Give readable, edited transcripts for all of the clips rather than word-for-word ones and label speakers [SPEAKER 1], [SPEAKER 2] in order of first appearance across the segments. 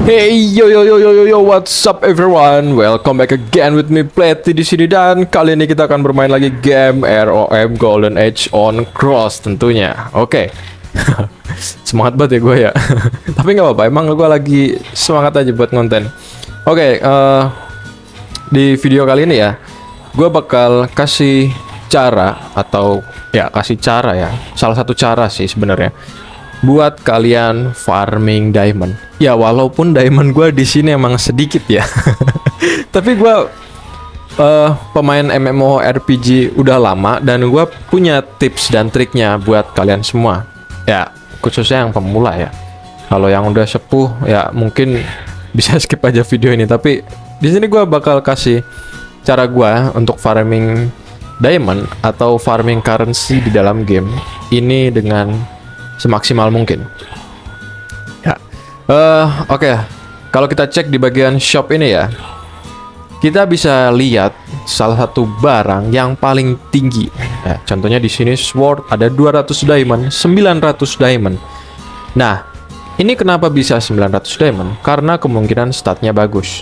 [SPEAKER 1] Hey yo yo yo yo yo yo, what's up everyone? Welcome back again with me Plety di sini, dan kali ini kita akan bermain lagi game ROM Golden Age on Cross tentunya. Oke. Semangat banget ya gue ya. Tapi nggak apa-apa, emang gue lagi semangat aja buat konten. Oke, di video kali ini ya, gue bakal kasih cara atau ya kasih cara ya, salah satu cara sih sebenarnya buat kalian farming diamond. Ya walaupun diamond gue di sini emang sedikit ya, tapi gue pemain MMORPG udah lama dan gue punya tips dan triknya buat kalian semua. Ya khususnya yang pemula ya. Kalau yang udah sepuh ya mungkin bisa skip aja video ini. Tapi di sini gue bakal kasih cara gue untuk farming diamond atau farming currency di dalam game ini dengan semaksimal mungkin. Ya, oke. Kalau kita cek di bagian shop ini ya, kita bisa lihat salah satu barang yang paling tinggi. Ya, contohnya di sini sword ada 200 diamond, 900 diamond. Nah, ini kenapa bisa 900 diamond? Karena kemungkinan statnya bagus.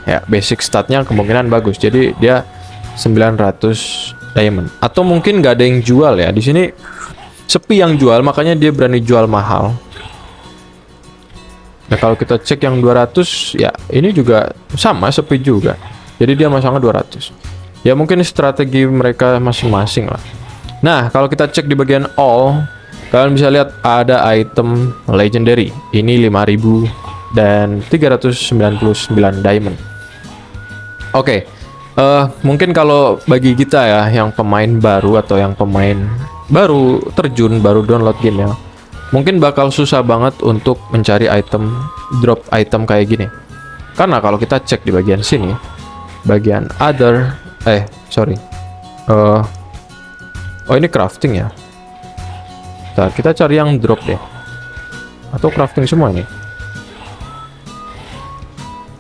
[SPEAKER 1] Ya, basic statnya kemungkinan bagus. Jadi dia 900 diamond. Atau mungkin nggak ada yang jual ya. Di sini sepi yang jual, makanya dia berani jual mahal. Nah, kalau kita cek yang 200 ya, ini juga sama, sepi juga. Jadi dia masangnya 200. Ya mungkin strategi mereka masing-masing lah. Nah, kalau kita cek di bagian all, kalian bisa lihat ada item legendary. Ini 5000 dan 399 diamond. Oke. Mungkin kalau bagi kita ya yang pemain baru atau yang pemain baru terjun, baru download game ya, mungkin bakal susah banget untuk mencari item, drop item kayak gini. Karena kalau kita cek di bagian sini, bagian other, oh ini crafting ya. Ntar kita cari yang drop deh. Atau crafting semua ini.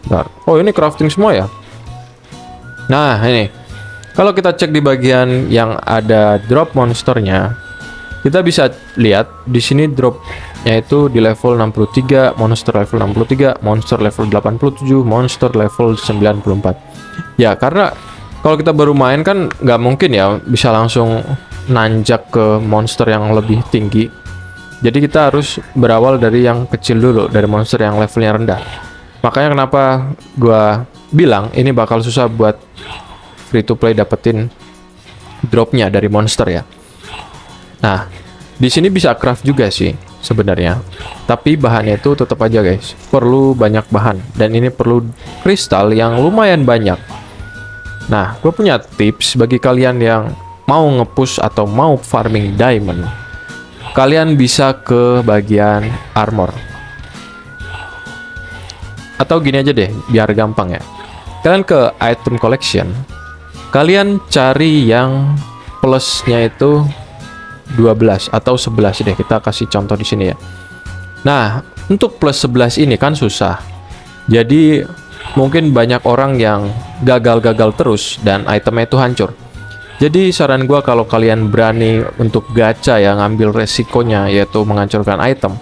[SPEAKER 1] Ntar. Oh ini crafting semua ya. Nah ini, kalau kita cek di bagian yang ada drop monsternya, kita bisa lihat di sini dropnya itu di level 63, monster level 63, monster level 87, monster level 94. Ya karena kalau kita baru main kan nggak mungkin ya bisa langsung nanjak ke monster yang lebih tinggi. Jadi kita harus berawal dari yang kecil dulu, dari monster yang levelnya rendah. Makanya kenapa gua bilang ini bakal susah buat free to play dapetin dropnya dari monster ya. Nah, di sini bisa craft juga sih sebenarnya. Tapi bahannya itu tetap aja guys, perlu banyak bahan dan ini perlu kristal yang lumayan banyak. Nah, gue punya tips bagi kalian yang mau nge-push atau mau farming diamond. Kalian bisa ke bagian armor. Atau gini aja deh, biar gampang ya. Kalian ke item collection, kalian cari yang plusnya itu 12 atau 11 deh, kita kasih contoh di sini ya. Nah, untuk plus 11 ini kan susah. Jadi mungkin banyak orang yang gagal-gagal terus dan itemnya itu hancur. Jadi saran gua kalau kalian berani untuk gacha ya, ngambil resikonya yaitu menghancurkan item,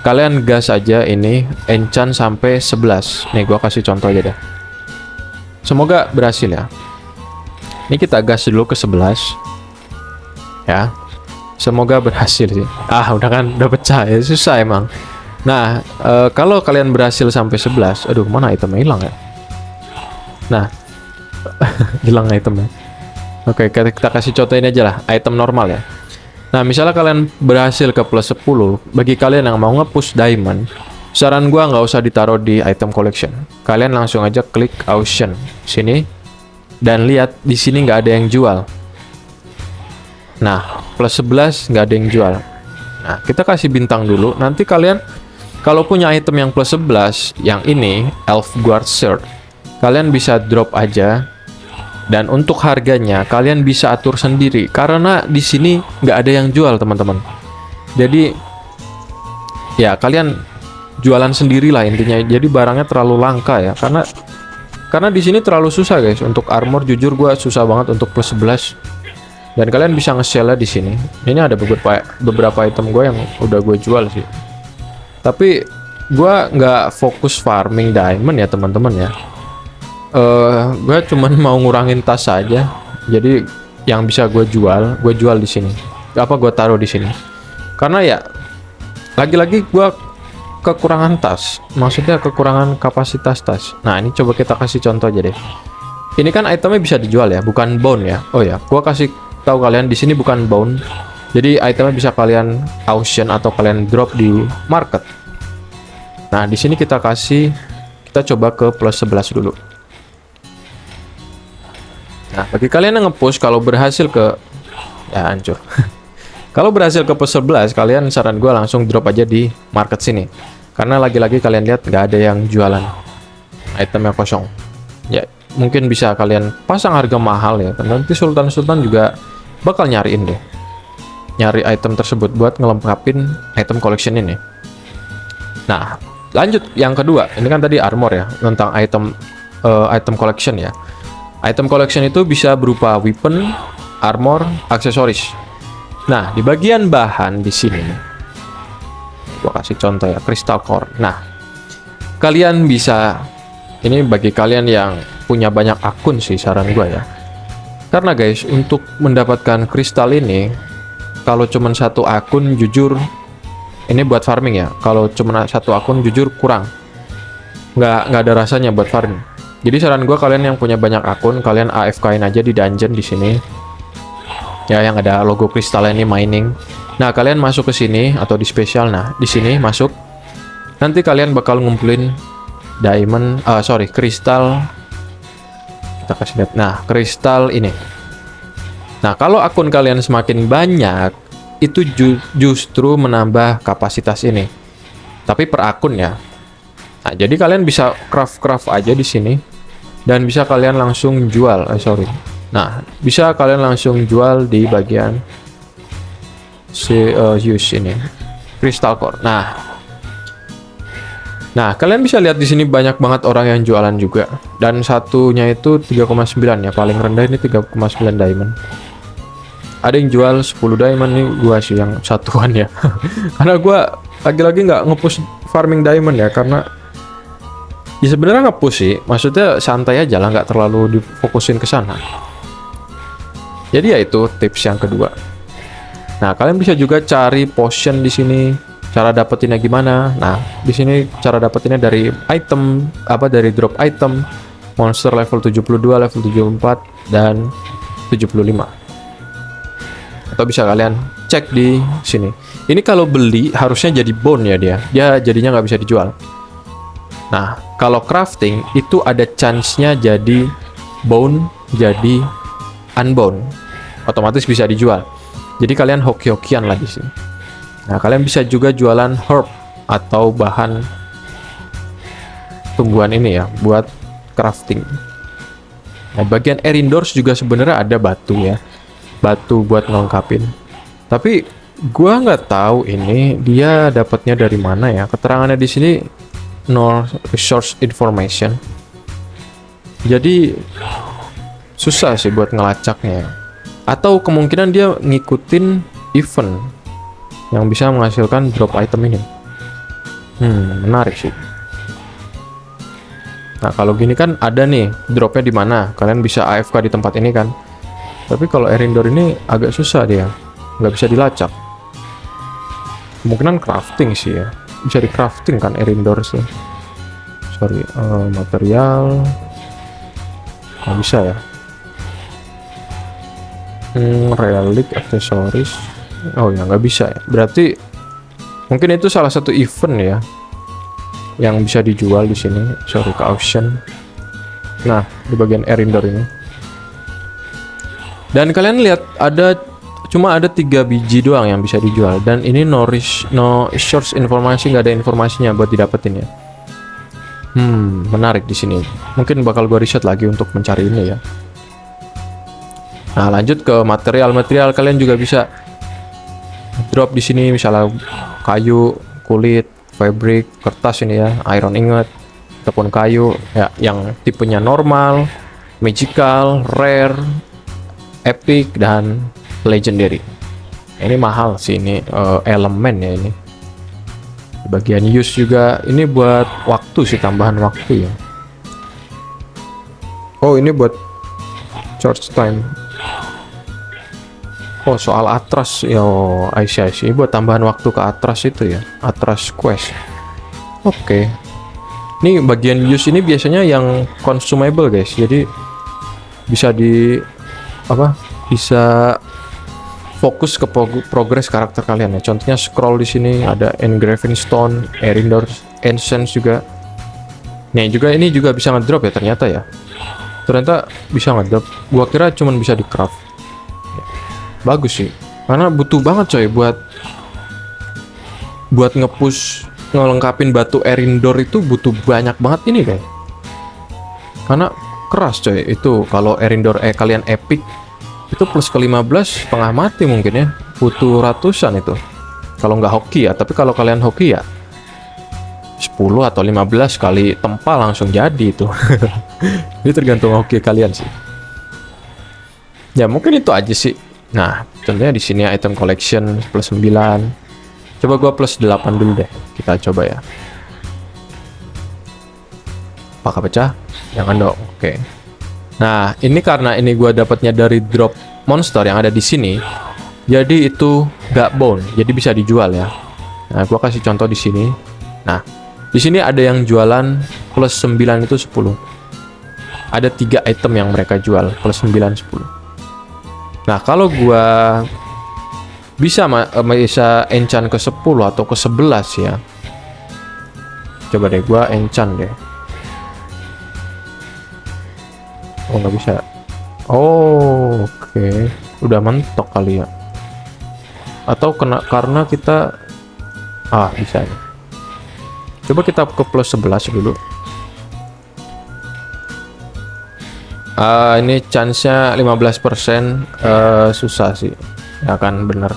[SPEAKER 1] kalian gas aja ini enchant sampai 11. Nih gua kasih contoh aja deh. Semoga berhasil ya. Ini kita gas dulu ke 11 ya. Semoga berhasil sih. Udah kan, udah pecah ya, susah emang. Nah, kalau kalian berhasil sampai 11, aduh mana itemnya hilang ya. Nah, hilang itemnya. Oke, kita kasih contoh ini aja lah, item normal ya. Nah, misalnya kalian berhasil ke plus 10, bagi kalian yang mau nge-push diamond, saran gua nggak usah ditaruh di item collection. Kalian langsung aja klik auction sini dan lihat di sini nggak ada yang jual. Nah, plus 11 nggak ada yang jual. Nah, kita kasih bintang dulu. Nanti kalian kalau punya item yang plus 11, yang ini Elf Guard Shirt, kalian bisa drop aja. Dan untuk harganya kalian bisa atur sendiri karena di sini nggak ada yang jual teman-teman. Jadi ya kalian jualan sendirilah intinya. Jadi barangnya terlalu langka ya, karena di sini terlalu susah guys. Untuk armor jujur gua susah banget untuk plus 11. Dan kalian bisa nge-sell di sini. Ini ada beberapa item gue yang udah gue jual sih. Tapi gua nggak fokus farming diamond ya teman-teman ya. Gue cuman mau ngurangin tas saja. Jadi yang bisa gue jual di sini. Apa gue taruh di sini? Karena ya lagi-lagi gue kekurangan tas. Maksudnya kekurangan kapasitas tas. Nah ini coba kita kasih contoh aja deh. Ini kan itemnya bisa dijual ya, bukan bone ya. Oh ya, gue kasih tahu kalian di sini bukan bone. Jadi itemnya bisa kalian auction atau kalian drop di market. Nah di sini kita coba ke plus 11 dulu. Nah, bagi kalian yang nge-push kalau berhasil ke ya hancur. Kalau berhasil ke plus 11, kalian saran gue langsung drop aja di market sini. Karena lagi-lagi kalian lihat nggak ada yang jualan. Itemnya kosong. Ya, mungkin bisa kalian pasang harga mahal ya. Nanti sultan-sultan juga bakal nyariin deh. Nyari item tersebut buat ngelengkapin item collection ini. Nah, lanjut yang kedua. Ini kan tadi armor ya, tentang item collection ya. Item collection itu bisa berupa weapon, armor, aksesoris. Nah, di bagian bahan di sini, gua kasih contoh ya, crystal core. Nah, kalian bisa, ini bagi kalian yang punya banyak akun sih saran gua ya. Karena guys, untuk mendapatkan kristal ini, kalau cuma satu akun jujur, ini buat farming ya. Kalau cuma satu akun jujur kurang, nggak ada rasanya buat farming. Jadi saran gue kalian yang punya banyak akun, kalian AFK-in aja di dungeon di sini. Ya yang ada logo kristal ini mining. Nah, kalian masuk ke sini atau di spesial. Nah, di sini masuk. Nanti kalian bakal ngumpulin diamond, kristal. Kita kasih lihat. Nah, kristal ini. Nah, kalau akun kalian semakin banyak, itu justru menambah kapasitas ini. Tapi per akun ya. Nah, jadi kalian bisa craft aja di sini dan bisa kalian langsung jual. Nah, bisa kalian langsung jual di bagian use ini crystal core. Nah, kalian bisa lihat di sini banyak banget orang yang jualan juga. Dan satunya itu 3,9 ya, paling rendah ini 3,9 diamond. Ada yang jual 10 diamond nih, gua sih yang satuan ya. Karena gua lagi-lagi nggak nge-push farming diamond ya, karena ya sebenarnya nge-push sih, maksudnya santai aja lah, nggak terlalu difokusin ke sana. Jadi ya itu tips yang kedua. Nah, kalian bisa juga cari potion di sini. Cara dapetinnya gimana? Nah, di sini cara dapetinnya dari item, dari drop item, monster level 72, level 74, dan 75. Atau bisa kalian cek di sini. Ini kalau beli harusnya jadi bone ya dia. Dia jadinya nggak bisa dijual. Nah, kalau crafting itu ada chance-nya jadi bone, jadi unbound. Otomatis bisa dijual. Jadi kalian hoki-hokian lah di sini. Nah, kalian bisa juga jualan herb atau bahan tumbuhan ini ya buat crafting. Nah, bagian air indoors juga sebenarnya ada batu ya. Batu buat ngelengkapin. Tapi gua nggak tahu ini dia dapatnya dari mana ya. Keterangannya di sini no resource information. Jadi susah sih buat ngelacaknya. Atau kemungkinan dia ngikutin event yang bisa menghasilkan drop item ini. Menarik sih. Nah, kalau gini kan ada nih dropnya di mana. Kalian bisa AFK di tempat ini kan. Tapi kalau Erindor ini agak susah dia. Nggak bisa dilacak. Kemungkinan crafting sih ya. Bisa di crafting kan Erindor sih. Material nggak bisa ya. Relik, aksesoris. Oh ya nggak bisa ya. Berarti mungkin itu salah satu event ya yang bisa dijual di sini. Ke auction. Nah, di bagian Erindor ini. Dan kalian lihat cuma ada 3 biji doang yang bisa dijual, dan ini no source informasi, nggak ada informasinya buat didapetin ya. Menarik di sini. Mungkin bakal gua riset lagi untuk mencari ini ya. Nah, lanjut ke material. Kalian juga bisa drop di sini, misalnya kayu, kulit, fabric, kertas ini ya, iron ingot, ataupun kayu ya yang tipenya normal, magical, rare, epic, dan legendary. Ini mahal sih ini elemen ya ini. Bagian use juga ini buat waktu sih, tambahan waktu ya. Oh, ini buat charge time. Oh, soal Atras ya. Oh, I see. Ini buat tambahan waktu ke Atras itu ya, Atras Quest. Oke. Ini bagian use ini biasanya yang consumable guys. Jadi bisa bisa fokus ke progress karakter kalian ya. Contohnya scroll di sini ada engraving stone, Earendor Essence juga. Nih juga ini juga bisa ngedrop ya ternyata ya. Ternyata bisa ngedrop. Gua kira cuman bisa di craft. Bagus sih. Karena butuh banget coy buat nge-push ngelengkapin batu Earendor itu butuh banyak banget ini guys. Karena keras coy itu kalau Earendor kalian epic itu plus ke 15 setengah mati mungkin ya, butuh ratusan itu kalau nggak hoki ya. Tapi kalau kalian hoki ya 10 atau 15 kali tempa langsung jadi itu. Ini tergantung hoki kalian sih ya. Mungkin itu aja sih. Nah contohnya di sini item collection plus 9. Coba gua plus 8 dulu deh, kita coba ya. Apakah pecah? Jangan dong. Oke. Nah, ini karena ini gua dapatnya dari drop monster yang ada di sini. Jadi itu gak bone, jadi bisa dijual ya. Nah, gua kasih contoh di sini. Nah, di sini ada yang jualan plus 9 itu 10. Ada 3 item yang mereka jual plus 9 10. Nah, kalau gua bisa enchant ke 10 atau ke 11 ya. Coba deh gua enchant deh. Oh nggak bisa. Oh oke. Udah mentok kali ya. Atau karena kita bisa ya. Coba kita ke plus 11 dulu. Ini chance-nya 15%. Susah sih. Ya kan bener.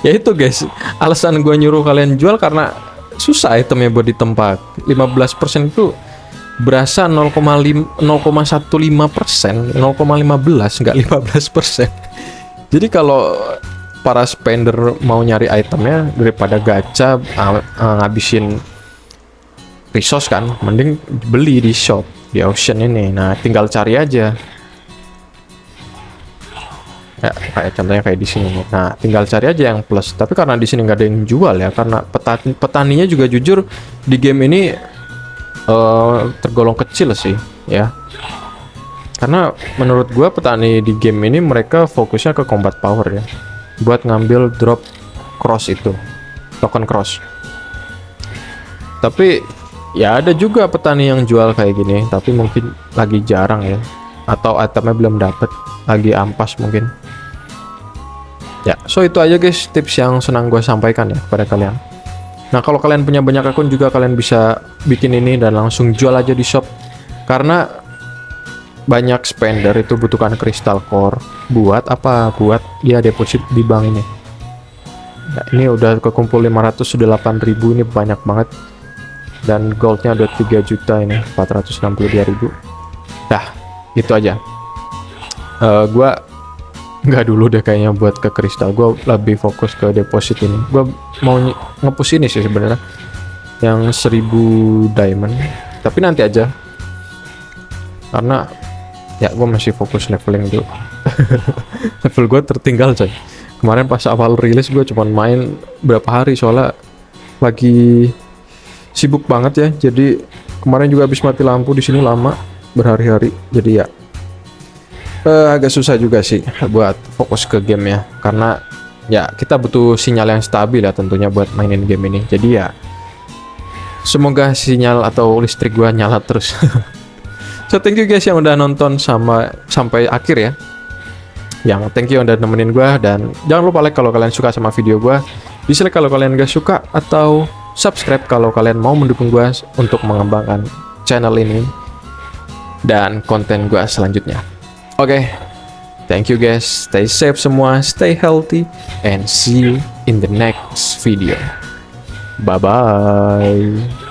[SPEAKER 1] Ya itu guys, alasan gue nyuruh kalian jual karena susah itemnya buat ditempat. 15% itu berasa 0,15%, 0,15 nggak 15%. Jadi kalau para spender mau nyari itemnya daripada gacha ngabisin resource kan, mending beli di shop, di auction ini. Nah tinggal cari aja. Ya, contohnya kayak di sini nih. Nah, tinggal cari aja yang plus. Tapi karena di sini nggak ada yang jual ya, karena petaninya juga jujur di game ini tergolong kecil sih, ya. Karena menurut gua petani di game ini mereka fokusnya ke combat power ya, buat ngambil drop cross itu, token cross. Tapi ya ada juga petani yang jual kayak gini, tapi mungkin lagi jarang ya, atau itemnya belum dapet, lagi ampas mungkin. Ya, so itu aja guys tips yang senang gue sampaikan ya kepada kalian. Nah kalau kalian punya banyak akun juga kalian bisa bikin ini dan langsung jual aja di shop. Karena banyak spender itu butuhkan crystal core. Buat apa? Buat ya deposit di bank ini. Nah, ini udah kekumpul 508.000, ini banyak banget. Dan goldnya udah 3 juta ini, 462.000. Dah, itu aja. Gua nggak dulu deh kayaknya buat ke kristal, gue lebih fokus ke deposit ini. Gue mau nge-push ini sih sebenarnya yang 1000 diamond, tapi nanti aja karena ya gue masih fokus leveling dulu. Level gue tertinggal coy. Kemarin pas awal rilis gue cuma main berapa hari soalnya lagi sibuk banget ya. Jadi kemarin juga habis mati lampu di sini lama berhari-hari. Jadi ya agak susah juga sih buat fokus ke game ya, karena ya kita butuh sinyal yang stabil ya tentunya buat mainin game ini. Jadi ya semoga sinyal atau listrik gua nyala terus. So thank you guys yang udah nonton sampai akhir ya. Yang thank you udah nemenin gua, dan jangan lupa like kalau kalian suka sama video gua, dislike kalau kalian gak suka, atau subscribe kalau kalian mau mendukung gua untuk mengembangkan channel ini dan konten gua selanjutnya. Oke, thank you guys, stay safe semua, stay healthy, and see you in the next video. Bye bye.